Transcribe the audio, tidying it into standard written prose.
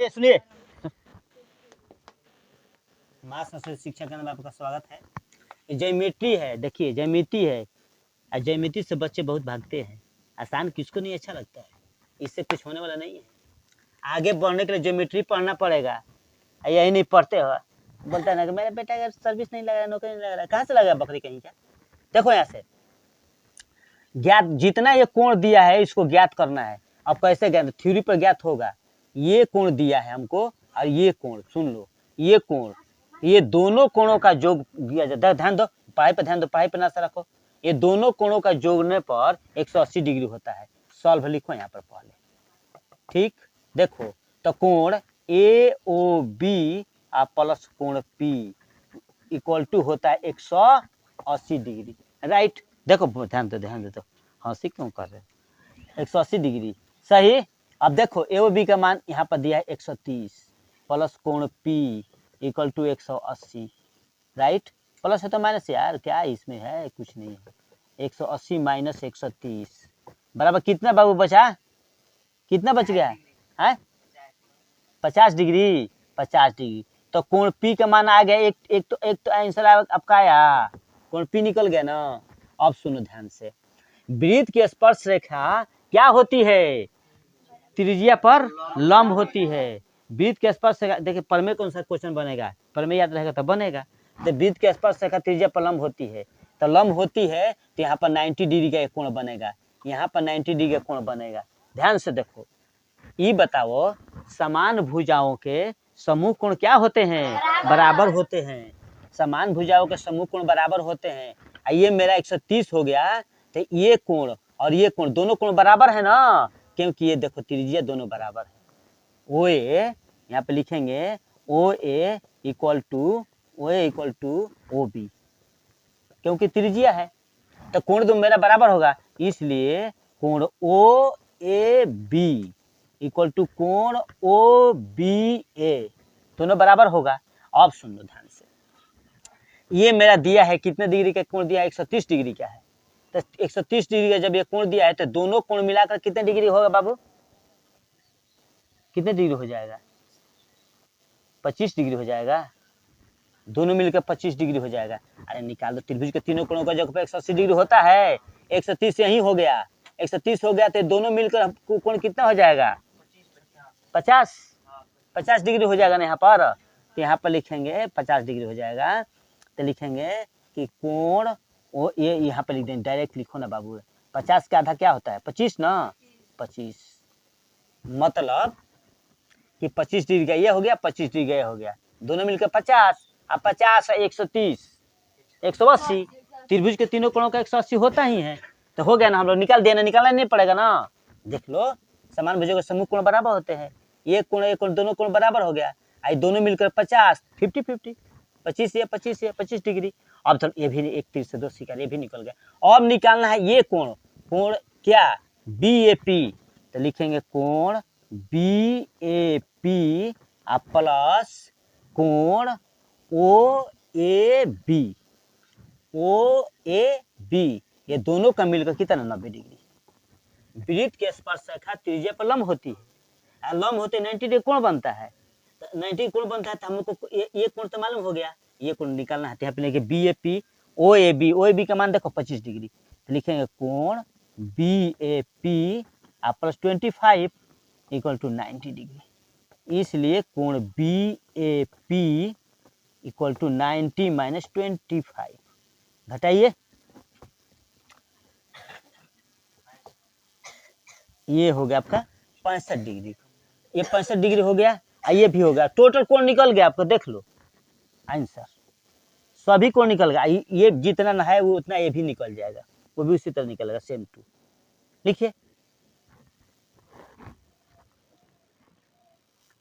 सुनिए, मास शिक्षा केंद्र में आपका स्वागत है। ज्योमेट्री है, देखिए ज्योमेट्री है और ज्योमेट्री से बच्चे बहुत भागते हैं। आसान किसको नहीं अच्छा लगता है, इससे कुछ होने वाला नहीं है। आगे बढ़ने के लिए ज्योमेट्री पढ़ना पड़ेगा। यही नहीं पढ़ते हो, बोलता है ना कि मेरे बेटा का सर्विस नहीं लग रहा, नौकरी नहीं लग रहा। कहाँ से लगा बकरी कहीं का? देखो यहाँ से ज्ञात जितना ये कोण दिया है इसको ज्ञात करना है। अब कैसे ज्ञात? थ्योरी पर ज्ञात होगा। ये कोण दिया है हमको और ये कोण, सुन लो, ये कोण, ये दोनों कोणों का योग दिया जाता है। ध्यान दो, पढ़ाई पर ध्यान दो, पढ़ाई पर ना सा रखो। ये दोनों कोणों का जोड़ने पर 180 डिग्री होता है। सॉल्व लिखो यहाँ पर पहले, ठीक। देखो तो कोण ए ओ बी प्लस कोण पी इक्वल टू होता है 180 डिग्री, राइट। देखो ध्यान दो, ध्यान दो, हंसी क्यों कर रहे? 180 डिग्री सही। अब देखो ए बी का मान यहाँ पर दिया है 130 प्लस कोण P equal to 180, right. Plus है तो माइनस यार, क्या इसमें है? कुछ नहीं है। 180 माइनस 130 बराबर कितना बाबू बचा? कितना बच गया है? 50 डिग्री। 50 डिग्री तो कोण पी का मान आ गया। एक तो आंसर आपका आया, कोण पी निकल गया ना। अब सुनो ध्यान से, वृत्त की स्पर्श रेखा क्या होती है? त्रिज्या पर लंब होती है। वृत्त के स्पर्श रेखा, देखिए प्रमेय कौन सा क्वेश्चन बनेगा, प्रमेय याद रहेगा तो बनेगा। तो वृत्त के स्पर्श रेखा त्रिज्या पर लंब होती है, तो लंब होती है तो यहाँ पर 90 डिग्री का एक कोण बनेगा, यहाँ पर 90 डिग्री का कोण बनेगा। ध्यान से देखो, ये बताओ समान भुजाओं के समूह कोण क्या होते हैं? बराबर होते हैं। समान भुजाओं के समूह कोण बराबर होते हैं। ये मेरा 130 हो गया, तो ये कोण और ये कोण दोनों कोण बराबर है ना, क्योंकि ये देखो त्रिज्या दोनों बराबर है। ओ ए यहाँ पे लिखेंगे ओ ए इक्वल टू ओ बी, क्योंकि त्रिज्या है तो कोण दोनों मेरा बराबर होगा, इसलिए कोण ओ ए बी इक्वल टू कोण ओ बी ए दोनों बराबर होगा। अब सुन लो ध्यान से, ये मेरा दिया है कितने डिग्री का कोण दिया है? 130 डिग्री का है। तो 130 डिग्री का जब ये कोण दिया है तो दोनों कोण मिलाकर कितने डिग्री होगा बाबू? कितने डिग्री हो जाएगा? 25 डिग्री हो जाएगा। दोनों मिलकर 25 डिग्री हो जाएगा। अरे निकाल दो, त्रिभुज के तीनों कोणों का जगह पे 180 डिग्री होता है, 130 यही हो गया, 130 हो गया तो दोनों मिलकर कोण कितना हो जाएगा? 50 डिग्री हो जाएगा ना यहाँ पर। तो यहाँ पर लिखेंगे 50 डिग्री हो जाएगा, तो लिखेंगे कि कोण वो ये यहाँ पर लिख दें, डायरेक्ट लिखो ना बाबू। 50 का आधा क्या होता है? 25 ना। 25 मतलब कि 25 डिग्री का ये हो गया, 25 डिग्री का ये हो गया, दोनों मिलकर 50। अब 50 है 130 180, त्रिभुज के तीनों कोणों का 180 होता ही है, तो हो गया ना। हम लोग निकाल देना, निकालना नहीं पड़ेगा ना। देख लो समान भुजों के समूह कोण बराबर होते हैं, ये कोण दोनों कोण बराबर हो गया। आई दोनों मिलकर 50 50 25 डिग्री। अब तो ये भी एक तीर से दो शिकार, ये भी निकल गया। अब निकालना है ये कोण क्या? बी ए पी, तो लिखेंगे कोण बी ए पी प्लस कोण ओ ए बी ये दोनों का मिलकर कितना? 90 डिग्री। वृत्त के स्पर्श रेखा त्रिज्या पर लंब होती है, लंब होते 90 डिग्री कोण बनता है। तो 90 कोण बनता है तो हमको ये कोण तो मालूम हो गया, ये कोण निकालना है। यहाँ पे लिखे B A P O A B का मान देखो 25 डिग्री, तो लिखेंगे कोण B A P plus 25 equal to 90 degree. इसलिए कोण B A P equal to 90 minus 25, घटाइए, ये हो गया आपका 65 डिग्री। ये 65 डिग्री हो गया, ये भी हो गया। टोटल कोण निकल गया आपको, देख लो आंसर, सभी कोण निकल गया। ये जितना ना है वो उतना ये भी निकल जाएगा, वो भी उसी तरह निकलेगा, सेम टू। लिखिए